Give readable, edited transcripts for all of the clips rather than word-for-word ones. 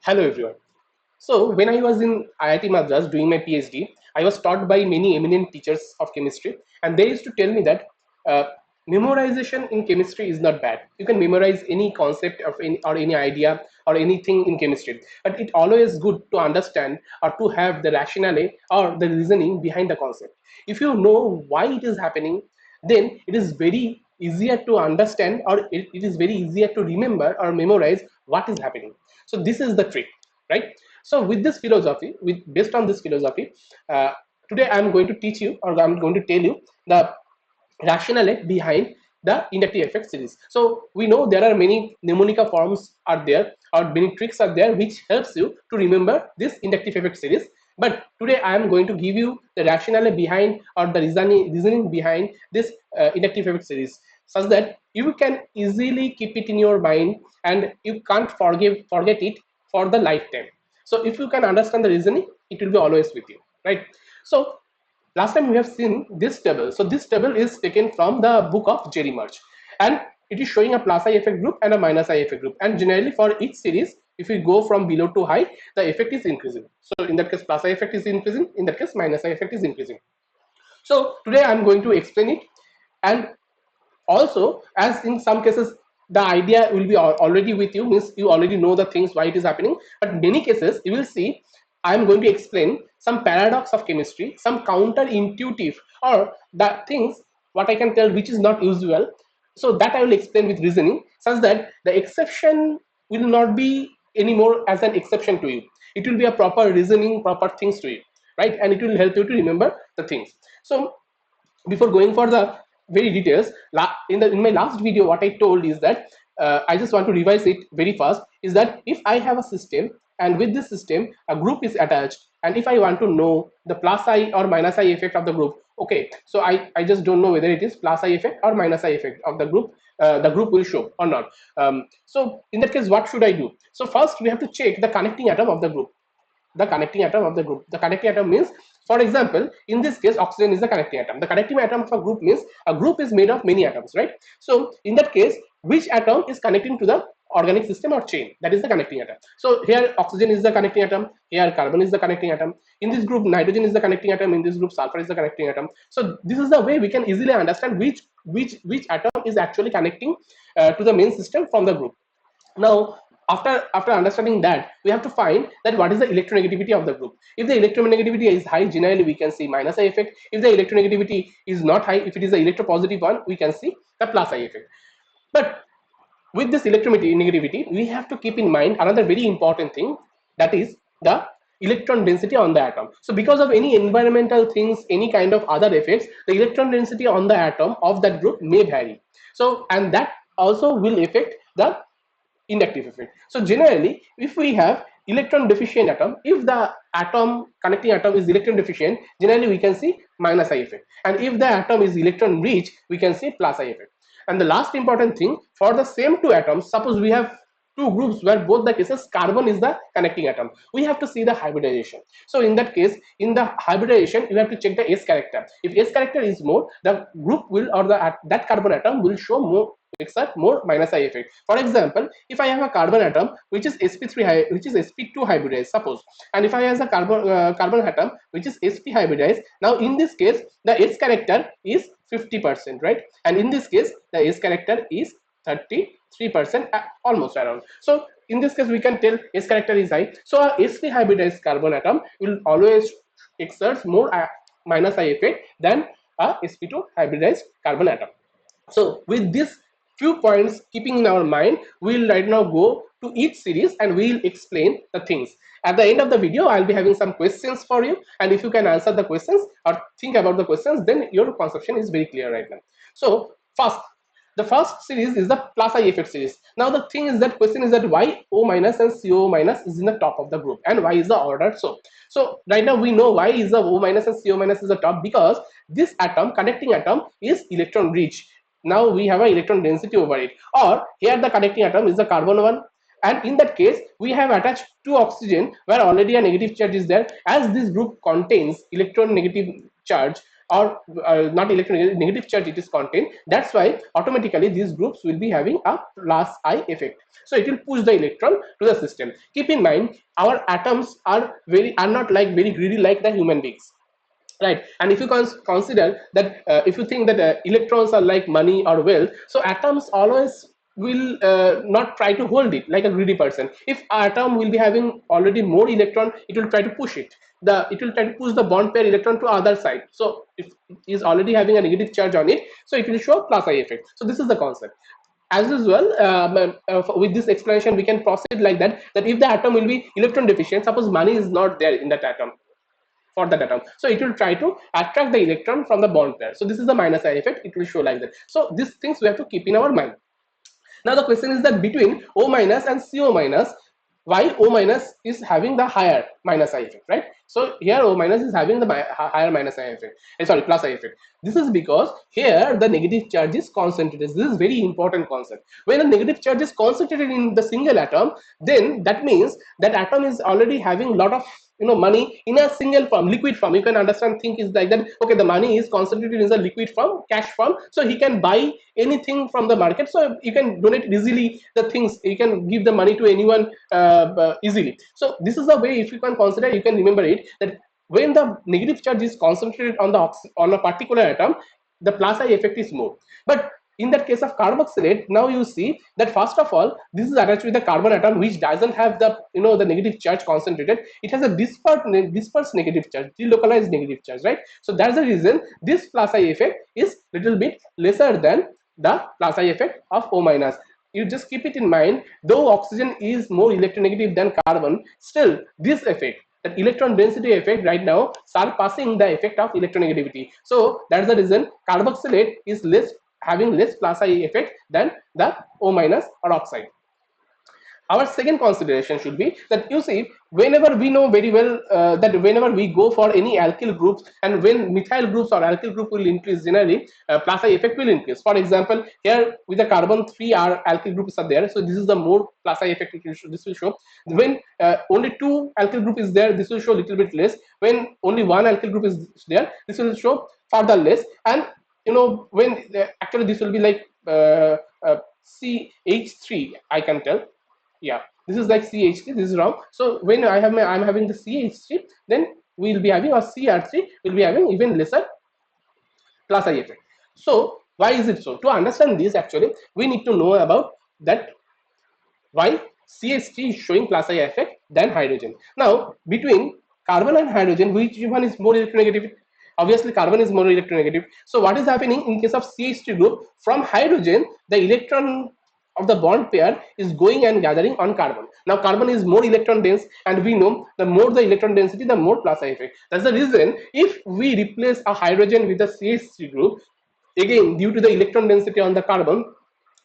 Hello everyone. So when I was in IIT Madras doing my PhD, I was taught by many eminent teachers of chemistry, and they used to tell me that uh, memorization in chemistry is not bad. You can memorize any concept of any idea or anything in chemistry, but it always good to understand or to have the rationale or the reasoning behind the concept. If you know why it is happening, then it is very easier to understand, or it is very easier to remember or memorize what is happening. So this is the trick, right? So with this philosophy, with based on this philosophy, uh, today I'm going to teach you, or I'm going to tell you the rationale behind the inductive effect series. So we know there are many mnemonic forms are there, or many tricks are there which helps you to remember this inductive effect series. But today I am going to give you the rationale behind, or the reasoning behind this inductive effect series, such that you can easily keep it in your mind and you can't forget it for the lifetime. So if you can understand the reasoning, it will be always with you, right? So last time we have seen this table. So this table is taken from the book of JEE Merge, and it is showing a plus I effect group and a minus I effect group. And generally for each series, if we go from below to high, the effect is increasing. So in that case, plus I effect is increasing. In that case, minus I effect is increasing. So today I'm going to explain it, and also, as in some cases the idea will be already with you, means you already know the things why it is happening, but many cases you will see I am going to explain some paradox of chemistry, some counterintuitive, or the things what I can tell which is not usual. So that I will explain with reasoning, such that the exception will not be anymore as an exception to you. It will be a proper reasoning, proper things to you, right? And it will help you to remember the things. So before going for the very details, in my last video what I told is that I just want to revise it very fast, is that if I have a system, and with this system a group is attached, and if I want to know the plus I or minus I effect of the group, okay, so I just don't know whether it is plus I effect or minus I effect of the group will show or not. So in that case, what should I do? So first we have to check the connecting atom of the group. The connecting atom of the group. The connecting atom means, for example, in this case, oxygen is the connecting atom. The connecting atom of a group means a group is made of many atoms, right? So in that case, which atom is connecting to the organic system or chain? That is the connecting atom. So here oxygen is the connecting atom, here carbon is the connecting atom. In this group, nitrogen is the connecting atom, in this group, sulfur is the connecting atom. So this is the way we can easily understand which atom is actually connecting to the main system from the group. Now after understanding that, we have to find that what is the electronegativity of the group. If the electronegativity is high, generally we can see minus I effect. If the electronegativity is not high, if it is the electropositive one, we can see the plus I effect. But with this electronegativity, we have to keep in mind another very important thing, that is the electron density on the atom. So because of any environmental things, any kind of other effects, the electron density on the atom of that group may vary. So and that also will affect the inductive effect. So generally, if we have electron deficient atom, if the atom connecting atom is electron deficient, generally we can see minus I effect, and if the atom is electron rich, we can see plus I effect. And the last important thing, for the same two atoms, suppose we have two groups where both the cases carbon is the connecting atom, we have to see the hybridization. So in that case, in the hybridization, you have to check the S character. If S character is more, the group will, or that carbon atom will show more, exert more minus I effect. For example, if I have a carbon atom which is sp3 which is sp2 hybridized, suppose, and if I have a carbon atom which is sp hybridized, now in this case the S character is 50%, right? And in this case the S character is 33%, almost around. So in this case we can tell S character is high, so a sp hybridized carbon atom will always exert more minus I effect than a sp2 hybridized carbon atom. So with this few points keeping in our mind, we'll right now go to each series and we'll explain the things. At the end of the video, I'll be having some questions for you, and if you can answer the questions or think about the questions, then your conception is very clear right now. So first, the first series is the plus I effect series. Now the thing is, that question is that why O minus and CO minus is in the top of the group, and why is the order so? So right now we know why is the O minus and CO minus is the top, because this atom, connecting atom, is electron rich. Now we have an electron density over it, or here the connecting atom is the carbon one, and in that case we have attached two oxygen where already a negative charge is there. As this group contains electron negative charge, or not electronegative charge it is contained. That's why automatically these groups will be having a plus I effect. So it will push the electron to the system. Keep in mind, our atoms are not like very greedy like the human beings, right? And if you consider that if you think that electrons are like money or wealth, so atoms always will not try to hold it like a greedy person. If atom will be having already more electron, it will try to push it, it will try to push the bond pair electron to other side. So if it is already having a negative charge on it, so it will show plus I effect. So this is the concept. As usual, with this explanation we can proceed like that, that if the atom will be electron deficient, suppose money is not there in that atom, for that atom, so it will try to attract the electron from the bond pair. So this is the minus I effect, it will show like that. So these things we have to keep in our mind. Now the question is that between O minus and CO minus, why O minus is having the higher minus I effect, right? So here O minus is having the higher minus I effect, sorry, plus I effect. This is because here the negative charge is concentrated. This is very important concept. When a negative charge is concentrated in the single atom, then that means that atom is already having a lot of money in a single form, liquid form. You can understand, think is like that, okay, the money is concentrated in a liquid form, cash form, so he can buy anything from the market. So you can donate easily the things, you can give the money to anyone easily. So this is the way, if you can consider, you can remember it, that when the negative charge is concentrated on a particular atom, the plus I effect is more. But in that case of carboxylate, now you see that first of all, this is attached with the carbon atom which doesn't have the the negative charge concentrated. It has a dispersed negative charge, delocalized negative charge, right? So that's the reason this plus I effect is little bit lesser than the plus I effect of O minus. You just keep it in mind, though oxygen is more electronegative than carbon, still this effect, that electron density effect, right now surpassing the effect of electronegativity. So that's the reason carboxylate is having less plus I effect than the O minus or oxide. Our second consideration should be that, you see, whenever we know very well that whenever we go for any alkyl groups, and when methyl groups or alkyl group will increase, generally plus I effect will increase. For example, here with the carbon 3 are alkyl groups are there, so this is the more plus I effect this will show. When only 2 alkyl group is there, this will show a little bit less. When only 1 alkyl group is there, this will show further less. And when actually this will be like CH3, I can tell. Yeah, this is like CH3, this is wrong. So when I'm having the CH3, then we'll be having, or CR3 will be having even lesser plus I effect. So why is it so? To understand this, actually we need to know about that why CH3 is showing plus I effect than hydrogen. Now between carbon and hydrogen, which one is more electronegative? Obviously carbon is more electronegative. So what is happening in case of CH3 group? From hydrogen, the electron of the bond pair is going and gathering on carbon. Now carbon is more electron dense, and we know the more the electron density, the more plus I effect. That's the reason if we replace a hydrogen with a CH3 group, again due to the electron density on the carbon,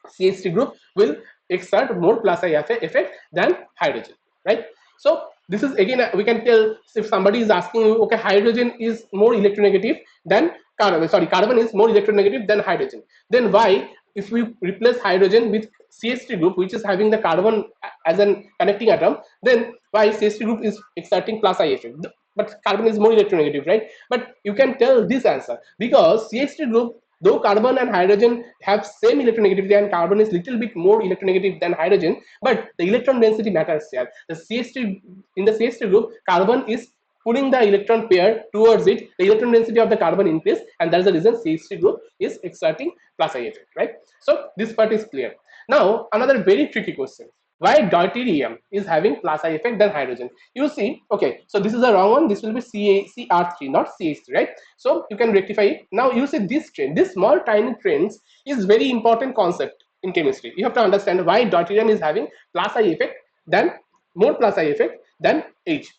CH3 group will exert more plus I effect than hydrogen, right? So this is again, we can tell, if somebody is asking you, okay, hydrogen is more electronegative than carbon, sorry, carbon is more electronegative than hydrogen, then why, if we replace hydrogen with CH3 group, which is having the carbon as an connecting atom, then why CH3 group is exerting plus I effect, but carbon is more electronegative, right? But you can tell this answer, because CH3 group, though carbon and hydrogen have same electronegativity, and carbon is little bit more electronegative than hydrogen, but the electron density matters here. The CH3, in the CH3 group, carbon is pulling the electron pair towards it, the electron density of the carbon increase, and that's the reason CH3 group is exerting plus I effect, right? So this part is clear. Now another very tricky question, why deuterium is having plus I effect than hydrogen? You see, okay, so this is the wrong one, this will be CR3, not CH3, right? So you can rectify it. Now you see this trend, this small tiny trends is very important concept in chemistry. You have to understand why deuterium is having plus I effect than, more plus I effect than H.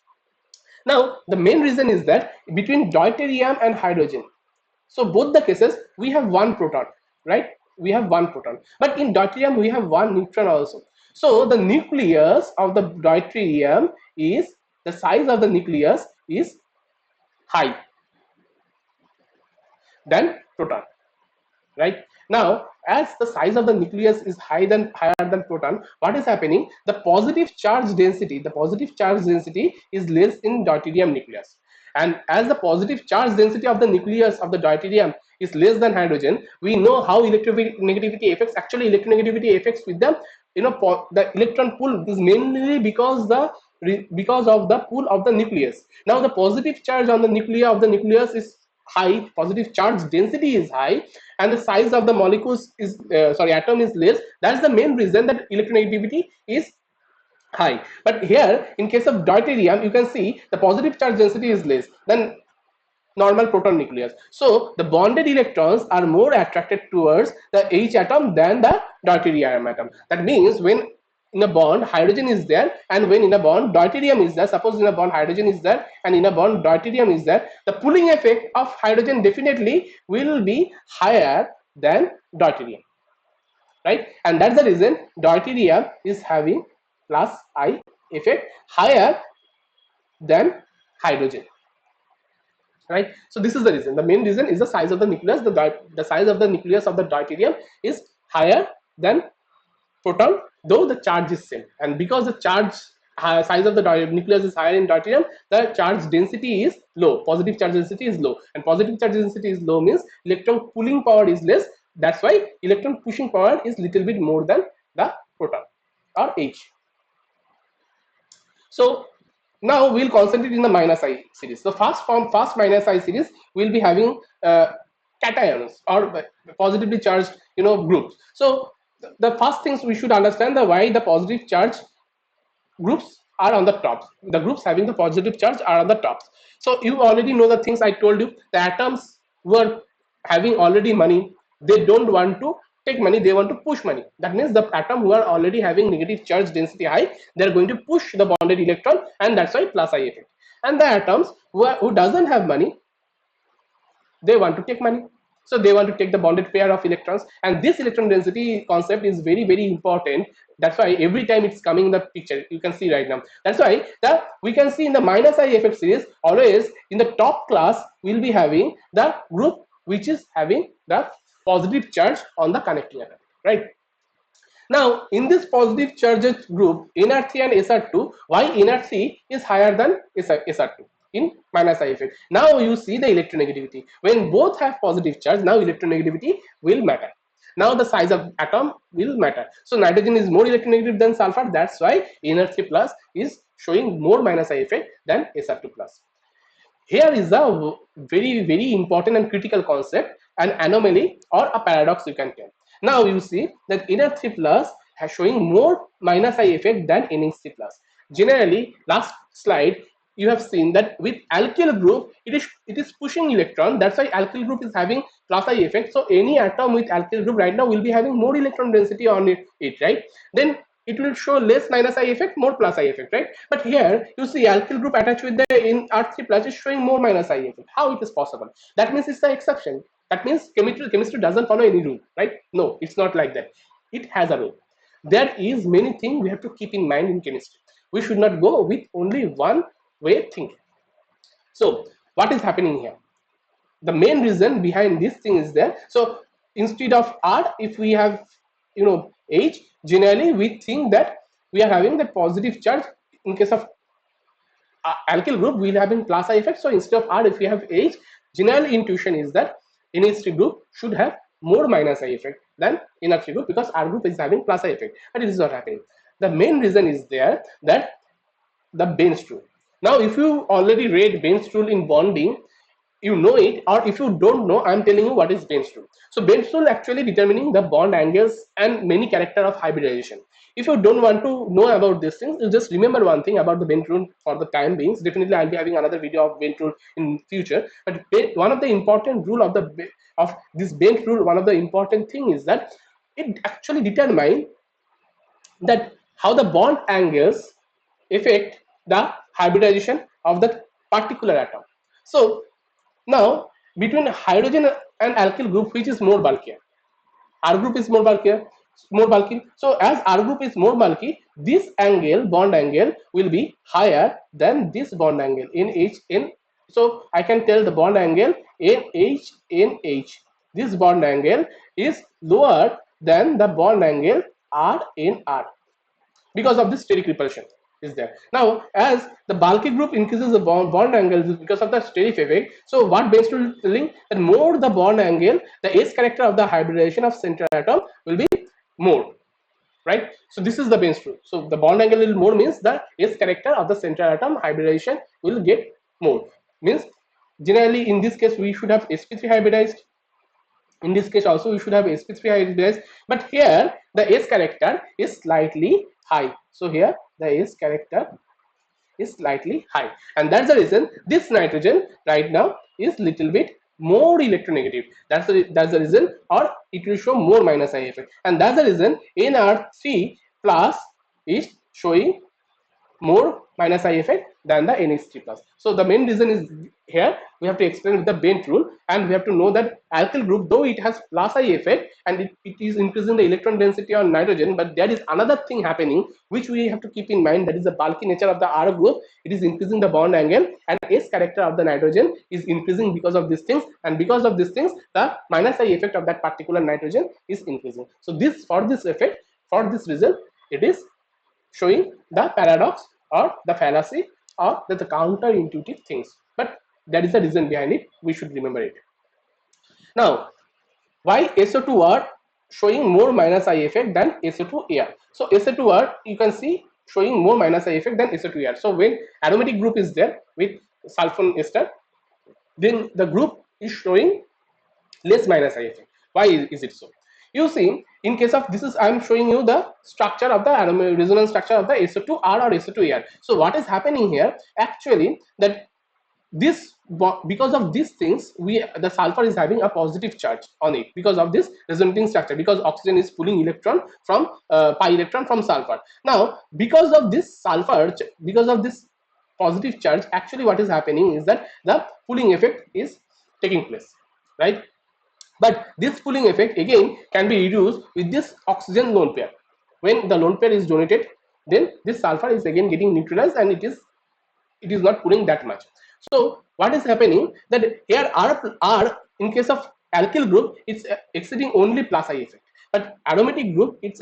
Now the main reason is that between deuterium and hydrogen, so both the cases we have one proton, right? We have one proton, but in deuterium we have one neutron also. So the nucleus of the deuterium is, the size of the nucleus is high than proton, right? Now as the size of the nucleus is higher than proton, what is happening? The positive charge density is less in deuterium nucleus. And as the positive charge density of the nucleus of the deuterium is less than hydrogen, we know how electronegativity affects. Actually, electronegativity affects with the the electron pull is mainly because of the pull of the nucleus. Now the positive charge on the nuclei of the nucleus is high, positive charge density is high, and the size of the molecules is atom is less. That's the main reason that electronegativity is high. But here in case of deuterium, you can see the positive charge density is less than normal proton nucleus. So the bonded electrons are more attracted towards the H atom than the deuterium atom. That means when in a bond hydrogen is there, and when in a bond deuterium is there, suppose in a bond hydrogen is there and in a bond deuterium is there, the pulling effect of hydrogen definitely will be higher than deuterium, right? And that's the reason deuterium is having plus I effect higher than hydrogen, right? So this is the reason. The main reason is the size of the nucleus. The size of the nucleus of the deuterium is higher than proton, though the charge is same. And because the charge size of the nucleus is higher in deuterium, the charge density is low. Positive charge density is low, and positive charge density is low means electron pulling power is less. That's why electron pushing power is little bit more than the proton or H. So now we'll concentrate in the minus I series. The first minus I series will be having cations or positively charged groups. So the first things we should understand the why the positive charge groups are on the top. The groups having the positive charge are on the top. So you already know the things I told you. The atoms were having already money, they don't want to take money, they want to push money. That means the atom who are already having negative charge density high, they are going to push the bonded electron, and that's why plus I effect. And the atoms who doesn't have money, they want to take money, so they want to take the bonded pair of electrons. And this electron density concept is very very important. That's why every time it's coming in the picture, you can see right now. That's why we can see in the minus I effect series, always in the top class we'll be having the group which is having the positive charge on the connecting atom, right? Now in this positive charged group NR3 and SR2, why NR3 is higher than SR2 in minus I effect? Now you see the electronegativity. When both have positive charge, now electronegativity will matter. Now the size of atom will matter. So nitrogen is more electronegative than sulfur. That's why NR3 plus is showing more minus I effect than SR2 plus. Here is a very very important and critical concept, an anomaly or a paradox you can tell. Now you see that NR3 plus has showing more minus I effect than NH3 plus. Generally, last slide you have seen that with alkyl group it is pushing electron. That's why alkyl group is having plus I effect. So any atom with alkyl group right now will be having more electron density on it, right? Then it will show less minus I effect, more plus I effect, right? But here you see alkyl group attached with the R3 plus is showing more minus I effect. How it is possible? That means it's the exception. That means chemistry doesn't follow any rule, right? No, it's not like that. It has a rule. There is many things we have to keep in mind in chemistry. We should not go with only one way thinking. So what is happening here? The main reason behind this thing is there. So instead of R, if we have H, generally we think that we are having the positive charge. In case of alkyl group, we will having plus I effect. So instead of R, if we have H, general intuition is that NH3 group should have more minus I effect than NR3 group, because R group is having plus I effect, but it is not happening. The main reason is there that the Benz rule. Now if you already read Benz rule in bonding, you know it, or if you don't know, I'm telling you what is Benz rule. So Benz rule actually determining the bond angles and many character of hybridization. If you don't want to know about these things, you just remember one thing about the Benz rule for the time being. Definitely I'll be having another video of Benz rule in future, but one of the important rule of this Benz rule, one of the important thing is that it actually determines that how the bond angles affect the hybridization of that particular atom. So now between hydrogen and alkyl group, which is more bulkier? R group is more bulky. So as R group is more bulky, this angle, bond angle, will be higher than this bond angle NHN. So I can tell the bond angle NHNH. This bond angle is lower than the bond angle RNR because of this steric repulsion. is there. Now, as the bulky group increases the bond angle because of the steric effect, so what Benz rule is telling that more the bond angle, the S character of the hybridization of center atom will be more, right? So this is the Benz rule. So the bond angle will more means the S character of the center atom hybridization will get more. Means generally in this case we should have sp3 hybridized. In this case also we should have sp3 hybridized, but here the S character is slightly high. So here the S character is slightly high, and that's the reason this nitrogen right now is little bit more electronegative. That's the reason, or it will show more minus I effect, and that's the reason NR3 plus is showing more minus I effect than the NH3 plus. So the main reason is here we have to explain with the Bent rule, and we have to know that alkyl group, though it has plus I effect and it is increasing the electron density on nitrogen, but there is another thing happening which we have to keep in mind, that is the bulky nature of the R group. It is increasing the bond angle, and S character of the nitrogen is increasing because of these things, and because of these things the minus I effect of that particular nitrogen is increasing. So this, for this effect, for this reason, it is showing the paradox or the fallacy or the counterintuitive things, but that is the reason behind it. We should remember it. Now, why SO2R showing more minus I effect than SO2AR? So SO2R you can see showing more minus I effect than SO2AR. So when aromatic group is there with sulfone ester, then the group is showing less minus I effect. Why is it so? You see, in case of this is, I am showing you the structure of the resonance structure of the SO2R or SO2AR. So what is happening here actually, that this, because of these things, the sulfur is having a positive charge on it because of this resonating structure, because oxygen is pulling electron from pi electron from sulfur. Now because of this sulfur, because of this positive charge, actually what is happening is that the pulling effect is taking place, right? But this pulling effect again can be reduced with this oxygen lone pair. When the lone pair is donated, then this sulfur is again getting neutralized, and it is not pulling that much. So what is happening, that here R in case of alkyl group, it's exceeding only plus I effect, but aromatic group it's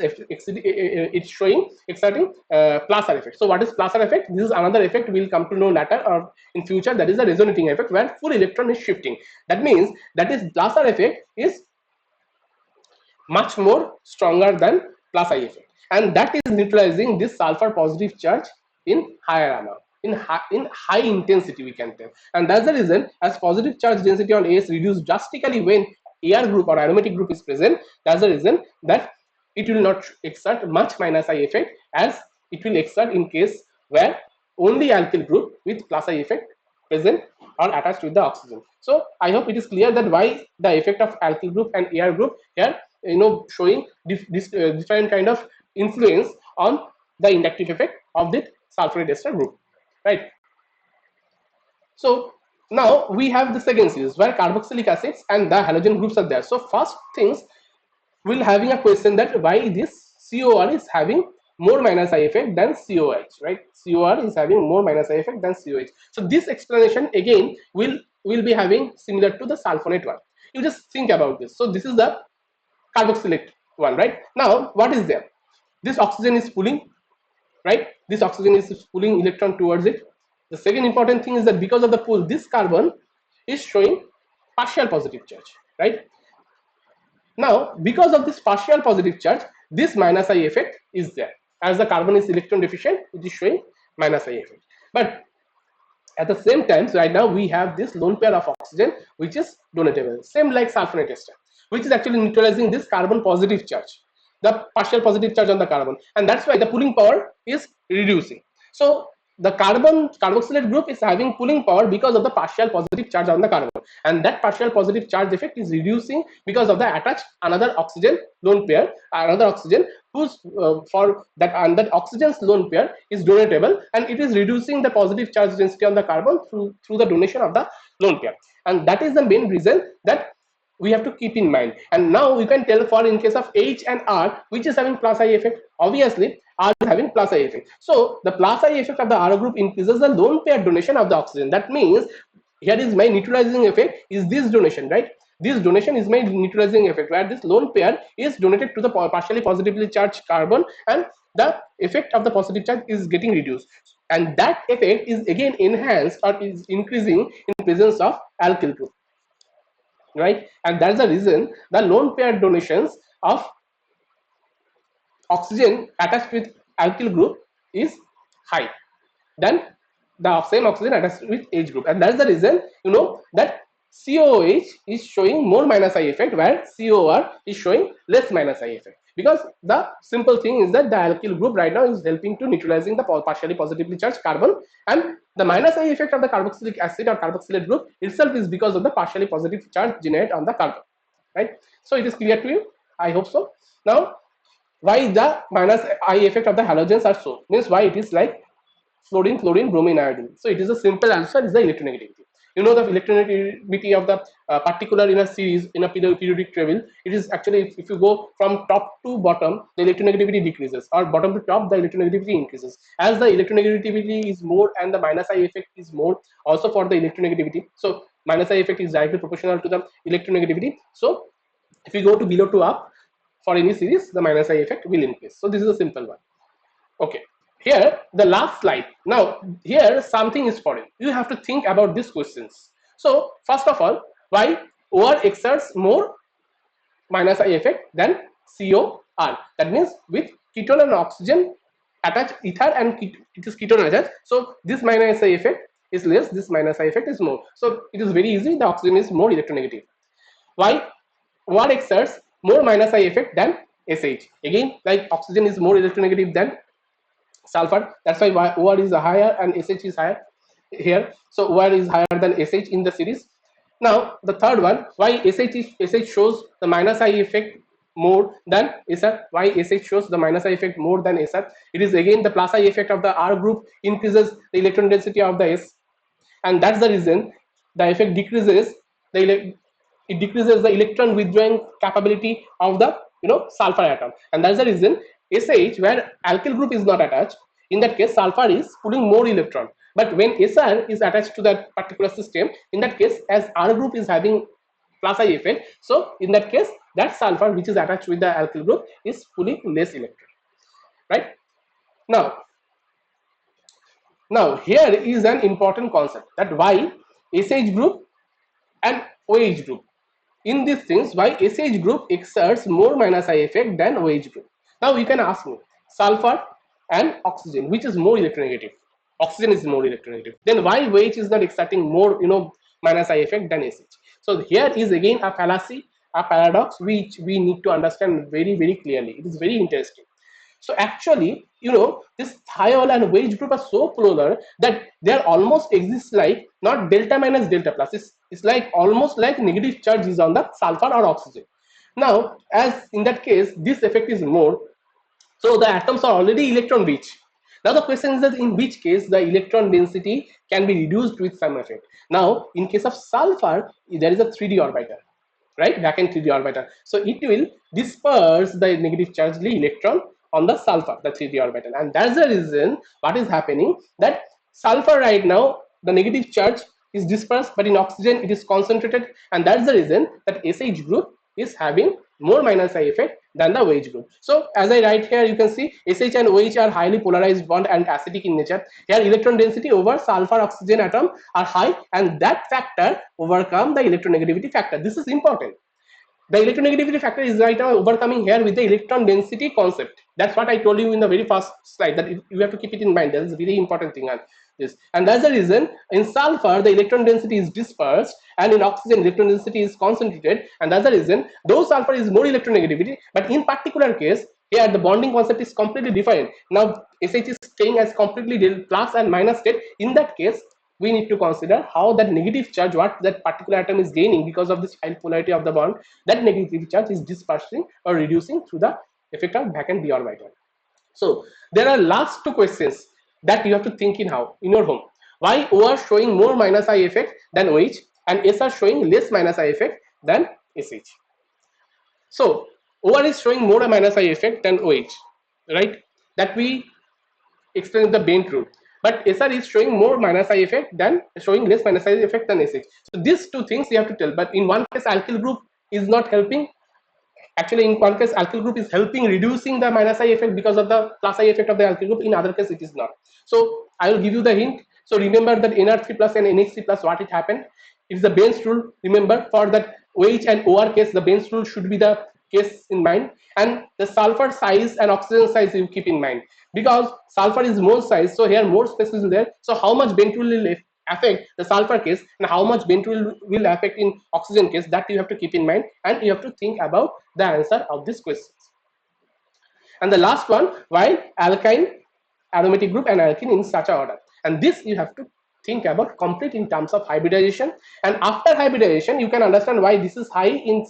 showing exerting plus R effect. So what is plus R effect? This is another effect we'll come to know later or in future, that is the resonating effect where full electron is shifting. That means that is plus R effect is much more stronger than plus I effect, and that is neutralizing this sulfur positive charge in higher amount, in high intensity we can tell. And that's the reason, as positive charge density on AS reduced drastically when AR group or aromatic group is present, that's the reason that it will not exert much minus I effect as it will exert in case where only alkyl group with plus I effect present or attached with the oxygen. So I hope it is clear that why the effect of alkyl group and AR group here, showing different kind of influence on the inductive effect of the sulfurate ester group, right? So now we have the second series where carboxylic acids and the halogen groups are there. So first things, we'll having a question that why this COR is having more minus I effect than COH, right? COR is having more minus I effect than COH. So this explanation again will be having similar to the sulfonate one. You just think about this. So this is the carboxylate one, right? Now what is there? This oxygen is pulling, right? This oxygen is pulling electron towards it. The second important thing is that because of the pull, this carbon is showing partial positive charge, right? Now because of this partial positive charge, this minus I effect is there. As the carbon is electron deficient, it is showing minus I effect. But at the same time, so right now we have this lone pair of oxygen which is donatable, same like sulfonate ester, which is actually neutralizing this carbon positive charge, the partial positive charge on the carbon, and that's why the pulling power is reducing. So the carboxylate group is having pulling power because of the partial positive charge on the carbon, and that partial positive charge effect is reducing because of the attached another oxygen lone pair, another oxygen whose for that, and that oxygen's lone pair is donatable, and it is reducing the positive charge density on the carbon through the donation of the lone pair, and that is the main reason that we have to keep in mind. And now we can tell for in case of H and R which is having plus I effect. Obviously R is having plus I effect, so the plus I effect of the R group increases the lone pair donation of the oxygen. That means here is my neutralizing effect is this donation, right? This donation is my neutralizing effect where this lone pair is donated to the partially positively charged carbon, and the effect of the positive charge is getting reduced, and that effect is again enhanced or is increasing in presence of alkyl group, right? And that's the reason the lone pair donations of oxygen attached with alkyl group is high than the same oxygen attached with H group, and that's the reason that COOH is showing more minus I effect, where COR is showing less minus I effect, because the simple thing is that the alkyl group right now is helping to neutralizing the partially positively charged carbon, and the minus I effect of the carboxylic acid or carboxylate group itself is because of the partially positive charge generated on the carbon, right? So it is clear to you, I hope so. Now, why the minus I effect of the halogens are shown, means why it is like fluorine, chlorine, bromine, iodine. So it is a simple answer, is the electronegativity. The electronegativity of the particular in a series, in a periodic table, it is actually, if you go from top to bottom, the electronegativity decreases, or bottom to top, the electronegativity increases. As the electronegativity is more and the minus I effect is more also for the electronegativity, so minus I effect is directly proportional to the electronegativity. So if you go to below to up for any series, the minus I effect will increase. So this is a simple one. Okay, here the last slide. Now here something is foreign, you have to think about these questions. So first of all, why OR exerts more minus I effect than COR? That means with ketone and oxygen attached ether, and it is ketone attached, so this minus I effect is less, this minus I effect is more. So it is very easy, the oxygen is more electronegative. Why OR exerts more minus I effect than SH? Again, like oxygen is more electronegative than sulfur, that's why OR is higher and SH is higher here. So OR is higher than SH in the series. Now the third one, why SH shows the minus I effect more than SR? Why SH shows the minus I effect more than SR? It is again the plus I effect of the R group increases the electron density of the S, and that's the reason the effect decreases it decreases the electron withdrawing capability of the sulfur atom, and that's the reason SH, where alkyl group is not attached, in that case sulfur is pulling more electron. But when SR is attached to that particular system, in that case, as R group is having plus I effect, so in that case that sulfur which is attached with the alkyl group is pulling less electron, right? Now here is an important concept, that why SH group and OH group, in these things, why SH group exerts more minus I effect than OH group. Now you can ask me, sulfur and oxygen, which is more electronegative? Oxygen is more electronegative. Then why OH is not exerting more minus I effect than SH? So here is again a fallacy, a paradox, which we need to understand very, very clearly. It is very interesting. So actually, this thiol and OH group are so polar that they are almost exist like not delta minus delta plus. It's like almost like negative charge is on the sulfur or oxygen. Now, as in that case, this effect is more, so the atoms are already electron rich. Now the question is that in which case the electron density can be reduced with some effect. Now, in case of sulfur, there is a 3d orbital, right? Vacant 3d orbital. So it will disperse the negative charged electron on the sulfur, the 3d orbital, and that's the reason what is happening, that sulfur right now the negative charge is dispersed, but in oxygen it is concentrated, and that's the reason that SH group is having more minus I effect than the OH group. So as I write here, you can see SH and OH are highly polarized bond and acidic in nature. Here electron density over sulfur oxygen atom are high, and that factor overcome the electronegativity factor. This is important. The electronegativity factor is right now overcoming here with the electron density concept. That's what I told you in the very first slide, that you have to keep it in mind. That's a very important thing on this. And that's the reason in sulfur the electron density is dispersed, and in oxygen electron density is concentrated, and that's the reason though sulfur is more electronegativity, but in particular case here the bonding concept is completely different. Now SH is staying as completely plus and minus state. In that case, we need to consider how that negative charge, what that particular atom is gaining because of this high polarity of the bond, that negative charge is dispersing or reducing through the effect of vacant d orbital. So there are last two questions that you have to think in your home. Why OR showing more minus I effect than OH, and SR showing less minus I effect than SH? So OR is showing more minus I effect than OH, right? That we explained in the Bent rule. But SR is showing more minus I effect than showing less minus I effect than SH. So these two things you have to tell. But in one case, alkyl group is not helping Actually, in one case, alkyl group is helping reducing the minus I effect because of the plus I effect of the alkyl group. In other case, it is not. So I will give you the hint. So remember that NR3 plus and NH3 plus, what it happened? It's the Benz rule. Remember, for that OH and OR case, the Benz rule should be the case in mind, and the sulfur size and oxygen size you keep in mind, because sulfur is more size, so here more space is there. So how much Benz rule will affect the sulfur case and how much Benz rule will affect in oxygen case, that you have to keep in mind, and you have to think about the answer of these questions. And the last one, why alkyne, aromatic group and alkene in such a order, and this you have to think about complete in terms of hybridization. And after hybridization, you can understand why this is high in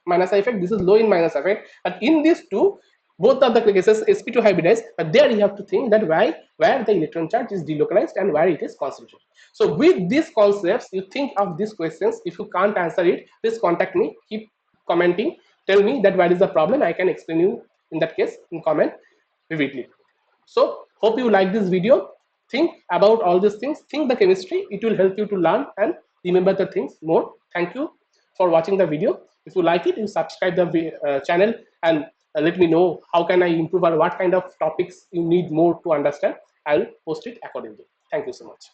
minus effect, this is low in minus effect. But in these two, both of the cases sp2 hybridized, but there you have to think that where the electron charge is delocalized and where it is concentrated. So with these concepts, you think of these questions. If you can't answer it, please contact me, keep commenting, tell me that what is the problem, I can explain you in that case in comment vividly. So hope you like this video. Think about all these things, think the chemistry, it will help you to learn and remember the things more. Thank you for watching the video. If you like it, you subscribe the channel, and let me know how can I improve or what kind of topics you need more to understand. I'll post it accordingly. Thank you so much.